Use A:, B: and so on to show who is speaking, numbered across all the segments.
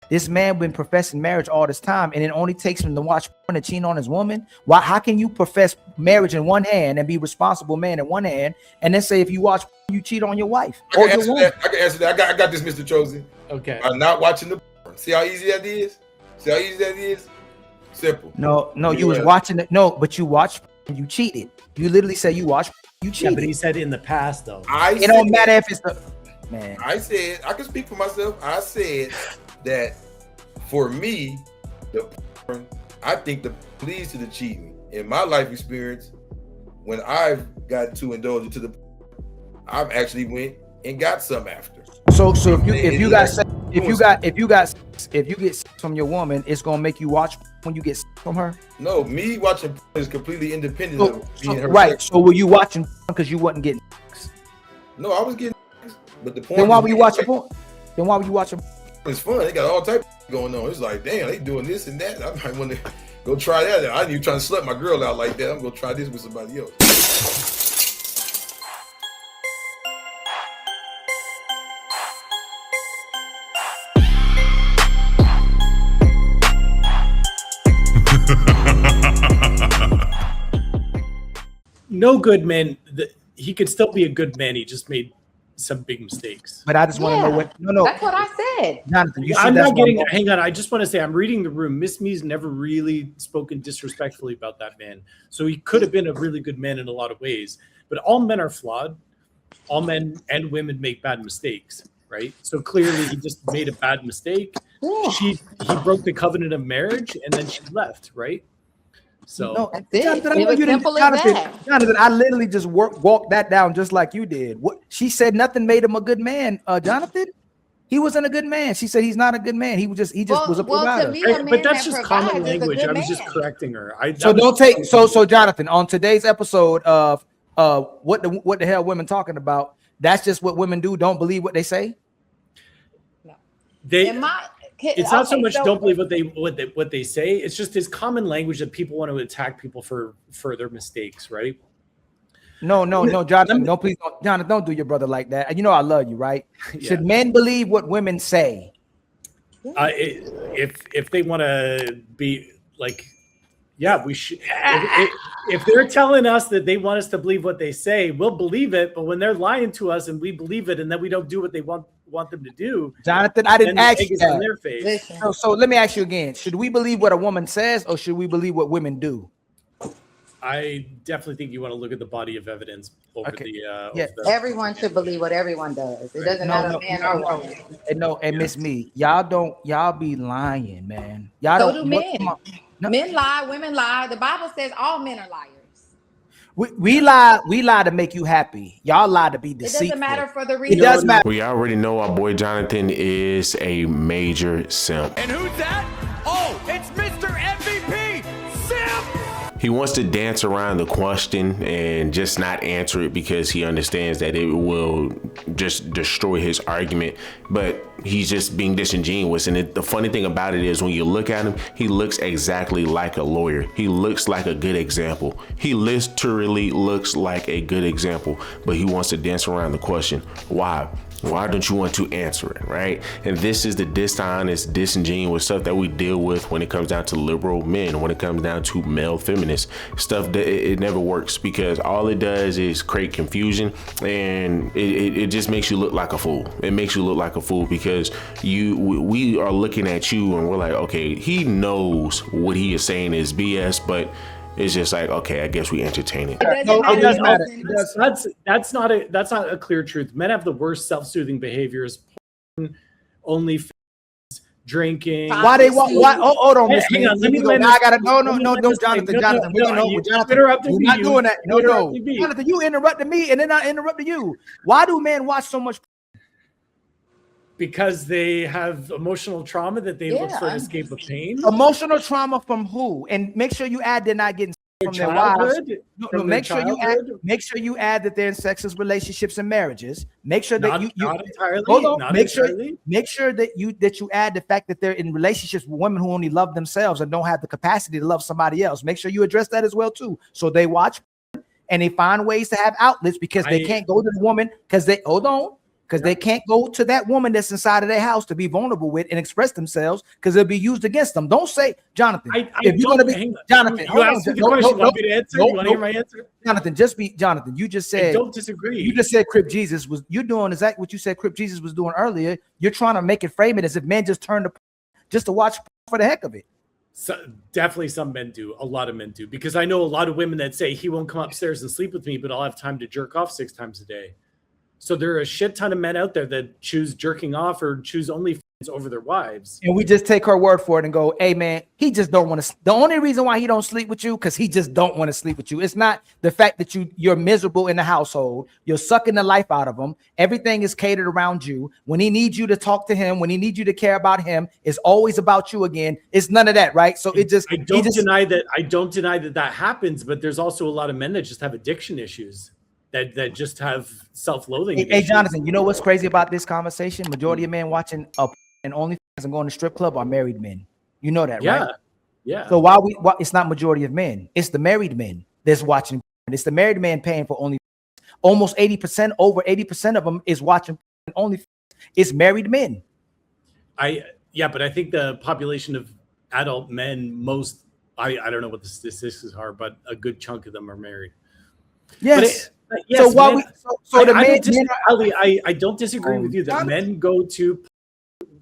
A: This man been professing marriage all this time, and it only takes him to watch porn and cheat on his woman. Why? How can you profess marriage in one hand and be responsible man in one hand, and then say if you watch porn, you cheat on your wife or your woman?
B: I can answer that. I got this, Mr. Chosen.
C: Okay.
B: By not watching the porn. See how easy that is? See how easy that is? Simple.
A: No, you was watching it. No, but you watched. You cheated. You literally said you watched. You cheated.
C: Yeah, but he said in the past though.
A: It don't matter if it's the man.
B: I said I can speak for myself. I said that for me, the porn, I think the leads to the cheating. In my life experience, when I've got too indulged into the, I've actually went and got some after.
A: So if you get sex from your woman, it's gonna make you watch when you get sex from her.
B: No, me watching porn is completely independent of being her.
A: Right. So were you watching because you wasn't getting sex?
B: No, I was getting sex, but the porn.
A: Then why were you watching porn? Then why were you watching?
B: It's fun. They got all types of going on. It's like, damn, they doing this and that. I might want to go try that. I ain't even trying to slut my girl out like that. I'm gonna try this with somebody else.
C: No good man. He could still be a good man. He just made some big mistakes.
A: But I just want to know what. No.
D: That's what I said.
A: Jonathan,
C: I'm not getting. Hang on. I just want to say I'm reading the room. Miss Me's never really spoken disrespectfully about that man. So he could have been a really good man in a lot of ways. But all men are flawed. All men and women make bad mistakes, right? So clearly he just made a bad mistake.
D: Yeah.
C: He broke the covenant of marriage and then she left, right? So
A: no,
D: Jonathan, it was simple as that.
A: Jonathan, I literally just walked that down just like you did. What she said, nothing made him a good man. Jonathan, he wasn't a good man. She said he's not a good man. He was just was a provider.
C: But that's just common language. I was just correcting her.
A: So Jonathan, on today's episode of what the hell women talking about? That's just what women do. Don't believe what they say.
C: No. It's not so much don't believe what they say. It's just his common language that people want to attack people for their mistakes, right?
A: No, Jonathan, no, please, Jonathan, don't do your brother like that. You know I love you, right? Yeah. Should men believe what women say?
C: If they want to be like, yeah, we should. If they're telling us that they want us to believe what they say, we'll believe it. But when they're lying to us and we believe it, and then we don't do what they want them to do,
A: Jonathan, I didn't ask you that.
C: In their face.
A: So let me ask you again: should we believe what a woman says, or should we believe what women do?
C: I definitely think you want to look at the body of evidence over
D: everyone should believe what everyone does. It doesn't matter man or woman.
A: No, and Miss Me, y'all be lying, man. Y'all
D: so
A: don't.
D: Do men. No. Men lie, women lie. The Bible says all men are liars.
A: We lie to make you happy. Y'all lie to be deceitful.
D: It doesn't matter for the reason.
A: It does matter.
E: We already know our boy Jonathan is a major simp.
F: And who's that? Oh, it's Mr. MVP, simp!
E: He wants to dance around the question and just not answer it because he understands that it will just destroy his argument. But he's just being disingenuous. And the funny thing about it is when you look at him, he looks exactly like a lawyer. He looks like a good example. He literally looks like a good example, but he wants to dance around the question. Why? Why don't you want to answer it, right? And this is the dishonest, disingenuous stuff that we deal with when it comes down to liberal men, when it comes down to male feminist stuff. That it never works because all it does is create confusion, and it just makes you look like a fool. It makes you look like a fool because we are looking at you and we're like, okay, he knows what he is saying is BS, but it's just like, okay, I guess we entertain it.
C: It does matter. That's not a clear truth. Men have the worst self-soothing behaviors. Porn, only drinking.
A: Why they want? Why? Oh, hold on, Miss. Hang on. Let me. I gotta. No, Jonathan. Jonathen. We're not doing that. No. Jonathan, you interrupted me, and then I interrupted you. Why do men watch so much?
C: Because they have emotional trauma that they look for an escape of pain.
A: Emotional trauma from who? And make sure you add they're not getting from their wives. No, make sure you add that they're in sexist relationships and marriages. Make sure that you
C: not entirely.
A: Hold on. Make sure that you add the fact that they're in relationships with women who only love themselves and don't have the capacity to love somebody else. Make sure you address that as well too. So they watch and they find ways to have outlets because they can't go to the woman because they because they can't go to that woman that's inside of their house to be vulnerable with and express themselves because it'll be used against them. Don't say, Jonathan,
C: if you're gonna be Jonathan, you asked me the question. You want me to answer? You want to hear my answer?
A: Jonathan, just be Jonathan. You just said,
C: I don't disagree.
A: You just said Crip Jesus was. You're doing exactly what you said Crip Jesus was doing earlier. You're trying to make it frame it as if men just turn to just to watch for the heck of it.
C: So, definitely some men do. A lot of men do, because I know a lot of women that say he won't come upstairs and sleep with me, but I'll have time to jerk off 6 times a day. So there are a shit ton of men out there that choose jerking off or choose OnlyFans over their wives.
A: And we just take her word for it and go, hey man, he just don't want to. The only reason why he don't sleep with you, because he just don't want to sleep with you. It's not the fact that you're miserable in the household. You're sucking the life out of him. Everything is catered around you. When he needs you to talk to him, when he needs you to care about him, it's always about you again. It's none of that, right? So it just
C: I don't deny that happens, but there's also a lot of men that just have addiction issues. That just have self-loathing.
A: Hey, Jonathan, you know what's crazy about this conversation? Majority of men watching and OnlyFans and going to strip club are married men. You know that, right?
C: Yeah.
A: So it's not majority of men. It's the married men that's watching. It's the married man paying for OnlyFans. Almost 80%, over 80% of them is watching OnlyFans. It's married men.
C: But I think the population of adult men, I don't know what the statistics are, but a good chunk of them are married.
A: Yes.
C: Yes,
A: so while
C: I don't disagree with you that men go to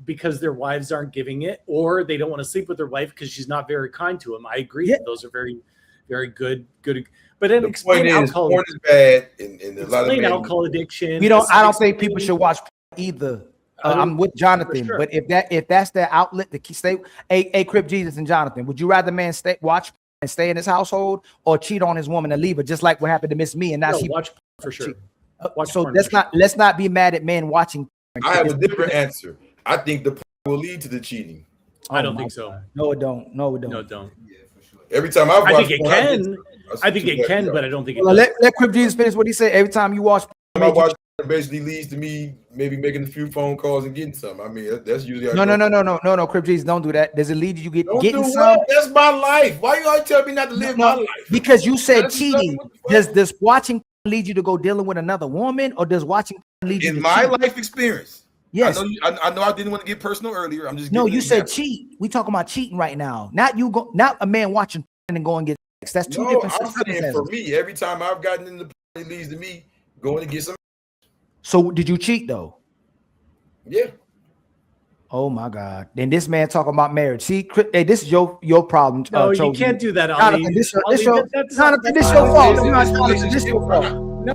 C: because their wives aren't giving it, or they don't want to sleep with their wife because she's not very kind to them. I agree. Yeah. Those are very, very good. But then explain alcohol.
B: Porn is bad, and a lot of men,
C: alcohol addiction.
A: I don't think people should watch either. I'm with Jonathan, sure. But if that's their outlet to stay, hey, Crip Jesus and Jonathan, would you rather man watch and stay in his household or cheat on his woman and leave her, just like what happened to Miss Me? And now she
C: watch for sure.
A: So let's not be mad at men watching.
B: I have a different answer. I think the porn will lead to the cheating.
C: I don't think so.
A: No, it don't. No, it don't.
C: No, it don't.
B: Yeah, for sure. Every time I've watched,
C: I think it can. I think it can, but I don't think it.
A: Let Crip Jesus finish what he said. Every time you watch,
B: it basically leads to me maybe making a few phone calls and getting some. I mean, that's usually
A: no, Crip Jesus, don't do that. Does it lead you getting some?
B: What? That's my life. Why you always tell me not to live my life?
A: Because you said cheating. Does watching lead you to go dealing with another woman, or does watching lead you
B: in
A: to
B: my
A: cheat?
B: life experience?
A: Yes.
B: I know I didn't want to get personal earlier. I'm just
A: you said cheat. We talking about cheating right now. Not a man watching and going get sex. That's two different
B: I'm saying for me, every time I've gotten in the it leads to me going to get some.
A: So did you cheat though?
B: Yeah.
A: Oh my God! Then this man talking about marriage. See, hey, this is your problem.
C: No, you can't do that,
A: Ali. This your fault. This your fault.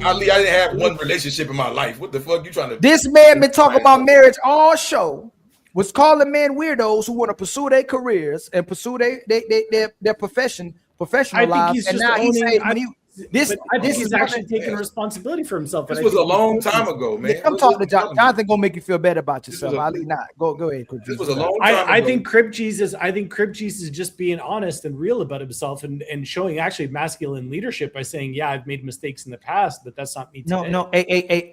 B: Ali, I didn't have one relationship in my life. What the fuck you trying to?
A: This man been talking about marriage all show. Was calling men weirdos who want to pursue their careers and pursue their professional lives. And now he's saying
C: I think he's actually taking responsibility for himself.
B: This was a long time ago, man.
A: I'm talking to Jonathan. Gonna make you feel better about yourself. Ali, go ahead.
B: This was a long time ago.
C: I think Crip Jesus is just being honest and real about himself and showing actually masculine leadership by saying, yeah, I've made mistakes in the past, but that's not me today.
A: No. Hey,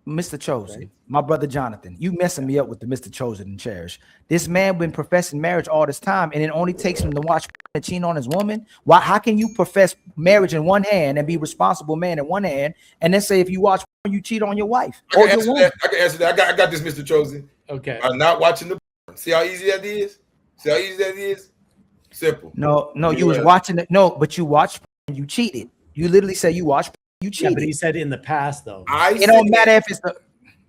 A: Mr. Chosen, right? My brother Jonathan, you messing me up with the Mr. Chosen and Cherish. This man been professing marriage all this time, and it only takes him to watch and cheat on his woman. Why? How can you profess marriage in one hand and be responsible man in one hand, and then say if you watch you cheat on your wife?
B: I can answer that. I got this, Mr. Chosen.
C: Okay.
B: I'm not watching the porn. See how easy that is? Simple.
A: No, you was watching it. No, but you watched and you cheated. You literally said you watched. You cheated.
C: Yeah, but he said in the past, though.
A: It don't matter if it's the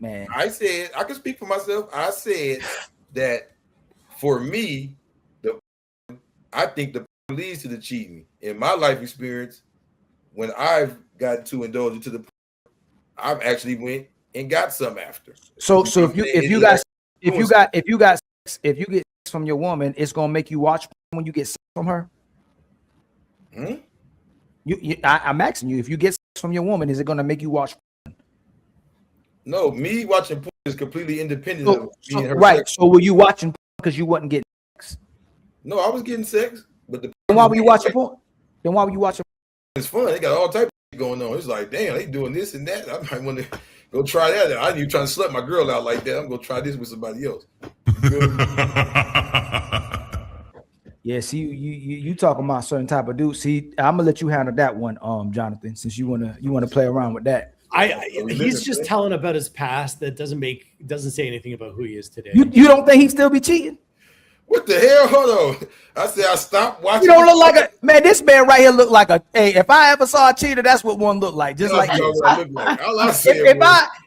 A: man.
B: I said, I can speak for myself. I said that for me, I think the leads to the cheating. In my life experience, when I've gotten too indulged into the, I've actually went and got some after.
A: So if you get sex from your woman, it's gonna make you watch when you get sex from her. I'm asking you, if you get sex from your woman, is it going to make you watch porn?
B: No, me watching porn is completely independent of me and her.
A: Right. So were you watching porn because you wasn't getting sex?
B: No, I was getting sex, but then
A: why were you watching porn? Then why were you watching porn?
B: It's fun. They got all types of shit going on. It's like, damn, they doing this and that. I might want to go try that. I ain't even trying to slut my girl out like that. I'm gonna try this with somebody else. Yeah,
A: see, you talking about a certain type of dude. See, I'm gonna let you handle that one, Jonathan, since you wanna play around with that.
C: He's just telling about his past. That doesn't say anything about who he is today.
A: You don't think he still be cheating?
B: What the hell? Hold on. I said I stopped watching.
A: You don't look like a man. This man right here look like a. Hey, if I ever saw a cheater, that's what one looked like. Just like this.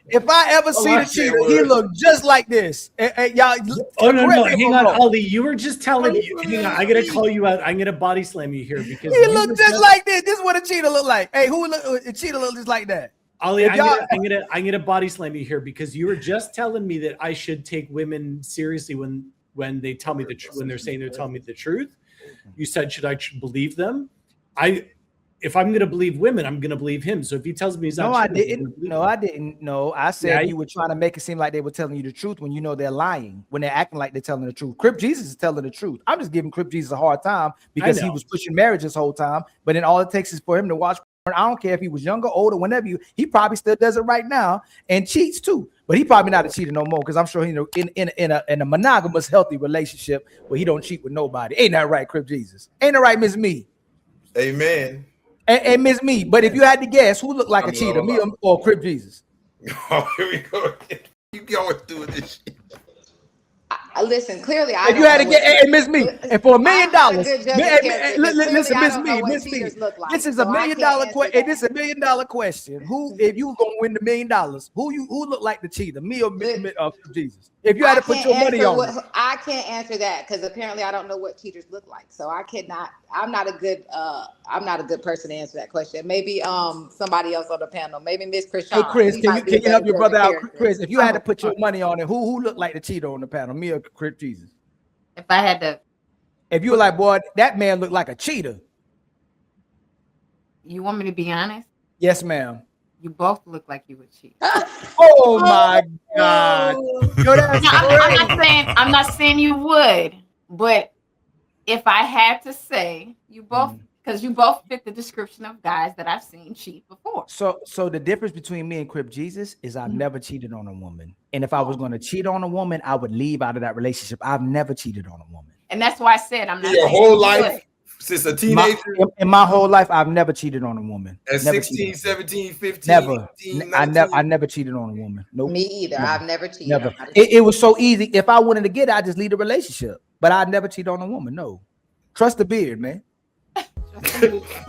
A: If I ever see the cheater, he look just like this. Y'all.
C: Oh no! Hang on, Ali. You were just telling me. Hang on, I gotta call you out. I'm gonna body slam you here because
A: he look just like this. This is what a cheater look like. Hey, a cheater look just like that?
C: Ali, I'm gonna body slam you here because you were just telling me that I should take women seriously when they tell me when they're saying they're telling me the truth. You said should I believe them? If I'm going to believe women, I'm going to believe him. So if he tells me he's not,
A: I didn't. No, I didn't. No, I said you were trying to make it seem like they were telling you the truth when you know they're lying, when they're acting like they're telling the truth. Crip Jesus is telling the truth. I'm just giving Crip Jesus a hard time because he was pushing marriage this whole time. But then all it takes is for him to watch porn. I don't care if he was younger, older, whenever he probably still does it right now and cheats too. But he probably not a cheater no more because I'm sure he's in a monogamous, healthy relationship where he don't cheat with nobody. Ain't that right, Crip Jesus? Ain't that right, Miss Me?
B: Amen.
A: And Miss Me, but if you had to guess, who looked like a cheater, me or Crip Jesus?
B: Oh, here we go. You going through this shit.
D: Listen, clearly,
A: if you had to get, hey, Miss Me, and for $1 million, listen, Miss Me, this is $1 million question. This is $1 million question. Who, if you gonna win the $1 million, who look like the cheater, me or Jesus? If you had to put your money on it.
D: I can't answer that because apparently I don't know what cheaters look like, so I cannot. I'm not a good person to answer that question. Maybe somebody else on the panel, maybe Miss Chris.
A: Hey Chris, can you help your brother out, Chris? If you had to put your money on it, who looked like the cheater on the panel, me or Crip Jesus?
D: If I had to,
A: if you were like, boy, that man looked like a cheater.
D: You want me to be honest?
A: Yes, ma'am.
D: You both look like you would cheat.
A: Oh my God! Yo,
D: I'm not saying you would, but if I had to say, you both, because you both fit the description of guys that I've seen cheat before.
A: So the difference between me and Crip Jesus is I've never cheated on a woman, and if I was going to cheat on a woman, I would leave out of that relationship. I've never cheated on a woman,
D: and that's why I said I'm not.
B: Your whole life. Since a teenager?
A: In my whole life, I've never cheated on a woman.
B: At 16, 17, 15,
A: never.
B: 18,
A: I never cheated on a woman. Nope.
D: Me either. Never. I've never cheated.
A: Never. It was so easy. If I wanted to get it, I'd just leave the relationship. But I'd never cheat on a woman. No. Trust the beard, man.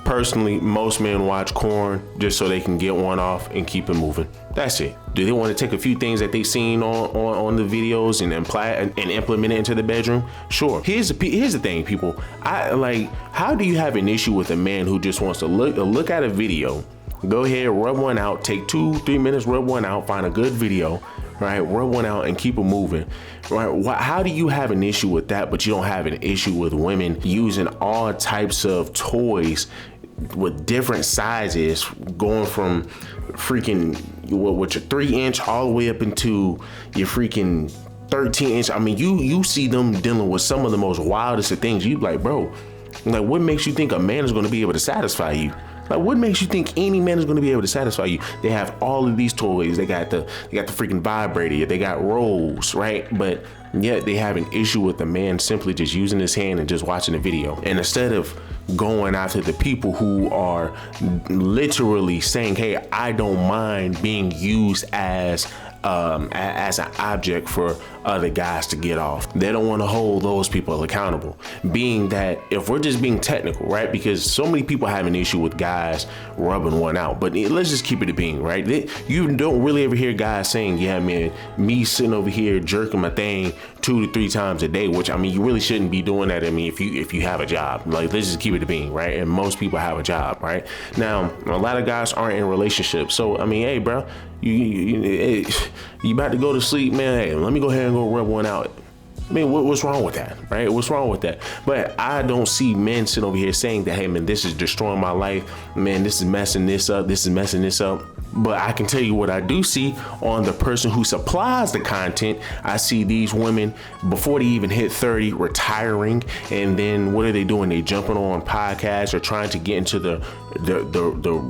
E: Personally, most men watch porn just so they can get one off and keep it moving. That's it. Do they want to take a few things that they've seen on the videos and implement it into the bedroom? Sure. Here's the thing, people. How do you have an issue with a man who just wants to look at a video, go ahead, rub one out, take 2-3 minutes, rub one out, find a good video, right? Rub one out and keep it moving, right? How do you have an issue with that, but you don't have an issue with women using all types of toys with different sizes, going from freaking with your 3-inch all the way up into your freaking 13-inch? I mean, you see them dealing with some of the most wildest of things. You like, bro, like, what makes you think a man is going to be able to satisfy you? Like, what makes you think any man is going to be able to satisfy you? They have all of these toys. They got the freaking vibrator. They got rolls, right? But yet they have an issue with the man simply just using his hand and just watching the video. And instead of going after the people who are literally saying, hey, I don't mind being used as an object for other guys to get off. They don't want to hold those people accountable. Being that, if we're just being technical, right? Because so many people have an issue with guys rubbing one out, but let's just keep it a being, right? You don't really ever hear guys saying, yeah, man, me sitting over here jerking my thing 2 to 3 times a day, which, I mean, you really shouldn't be doing that. I mean, if you have a job, like, let's just keep it a being, right? And most people have a job, right? Now, a lot of guys aren't in relationships. So, I mean, hey, bro, you about to go to sleep, man. Hey, let me go ahead and go rub one out. I mean, what's wrong with that, right? What's wrong with that? But I don't see men sitting over here saying that, hey, man, this is destroying my life. Man, this is messing this up. This is messing this up. But I can tell you what I do see on the person who supplies the content. I see these women, before they even hit 30, retiring. And then what are they doing? They jumping on podcasts or trying to get into the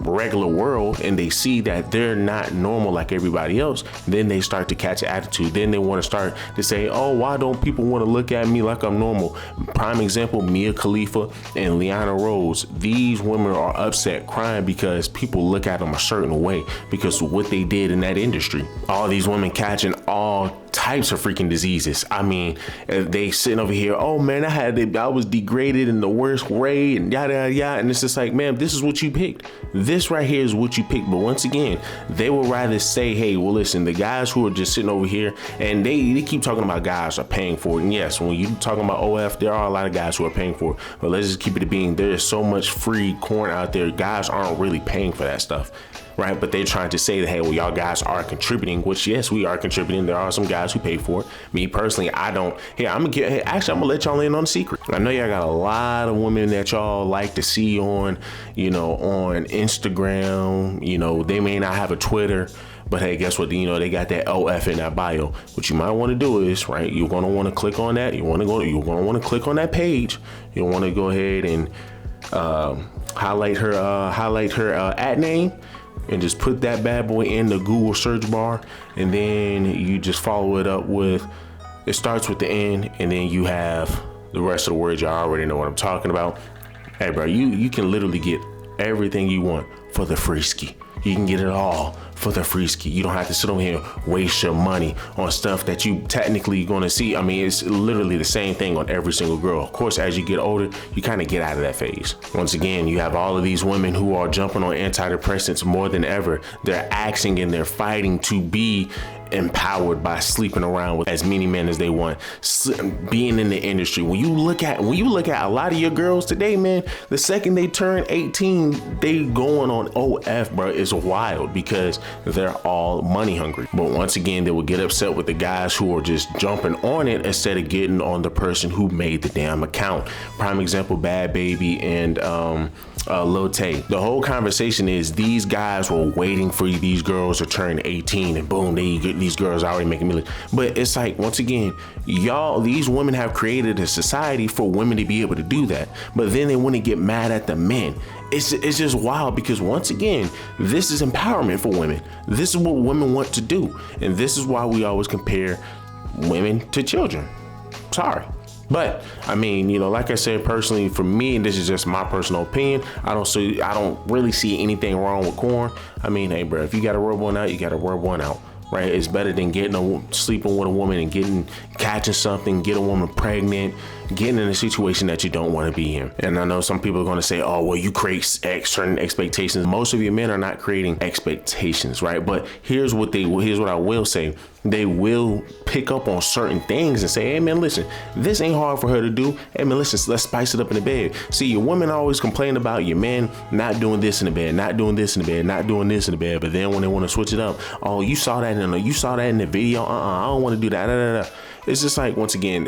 E: regular world, and they see that they're not normal like everybody else. Then they start to catch an attitude. Then they want to start to say, oh, why don't people want to look at me like I'm normal? Prime example, Mia Khalifa and Liana Rose. These women are upset, crying because people look at them a certain way. because of what they did in that industry. All these women catching all types of freaking diseases. I mean, they sitting over here, oh man, I was degraded in the worst way and yada yada yada. And it's just like, man, this is what you picked. This right here is what you picked. But once again, they would rather say, hey, well, listen, the guys who are just sitting over here, and they keep talking about guys are paying for it. And yes, when you talking about OF, there are a lot of guys who are paying for it. But let's just keep it a being. There is so much free corn out there. Guys aren't really paying for that stuff. Right, but they're trying to say that, hey, well, y'all guys are contributing, which yes, we are contributing. There are some guys who pay for it. Me personally, I don't. Hey, I'm gonna let y'all in on the secret. I know y'all got a lot of women that y'all like to see on, on Instagram. They may not have a Twitter, but hey, guess what? They got that OF in that bio. What you might want to do is, right, you're gonna want to click on that. You're gonna want to click on that page. You'll want to go ahead and highlight her at name. And just put that bad boy in the Google search bar, and then you just follow it up with, it starts with the N, and then you have the rest of the words. Y'all already know what I'm talking about. Hey bro, you can literally get everything you want for the free ski. You can get it all for the free ski. You don't have to sit over here and waste your money on stuff that you technically gonna see. I mean, it's literally the same thing on every single girl. Of course, as you get older, you kind of get out of that phase. Once again, you have all of these women who are jumping on antidepressants more than ever. They're asking and they're fighting to be empowered by sleeping around with as many men as they want, being in the industry. When you look at a lot of your girls today, man, the second they turn 18, they going on OF, bro. It's wild because they're all money hungry. But once again, they will get upset with the guys who are just jumping on it instead of getting on the person who made the damn account. Prime example, Bad Baby and Lil Tay. The whole conversation is these guys were waiting for these girls to turn 18 and boom, these girls are already making millions. But it's like, once again, these women have created a society for women to be able to do that. But then they want to get mad at the men. It's just wild because once again, this is empowerment for women. This is what women want to do. And this is why we always compare women to children. Sorry. But I mean, like I said, personally, for me, and this is just my personal opinion, I don't really see anything wrong with corn. I mean, hey, bro, if you got to rub one out, you got to rub one out. Right? It's better than sleeping with a woman and catching something, get a woman pregnant, getting in a situation that you don't want to be in. And I know some people are going to say, oh, well, you create certain expectations. Most of your men are not creating expectations, right? But here's what I will say. They will pick up on certain things and say, hey man, listen, this ain't hard for her to do. Hey man, listen, let's spice it up in the bed. See, your women always complain about your men not doing this in the bed, not doing this in the bed, not doing this in the bed. But then when they want to switch it up, oh, you saw that in the video. I don't want to do that. It's just like, once again,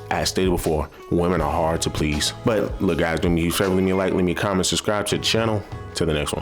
E: as stated before, women are hard to please. But look, guys, do me a huge favor, leave me a like, leave me a comment, subscribe to the channel. Till the next one.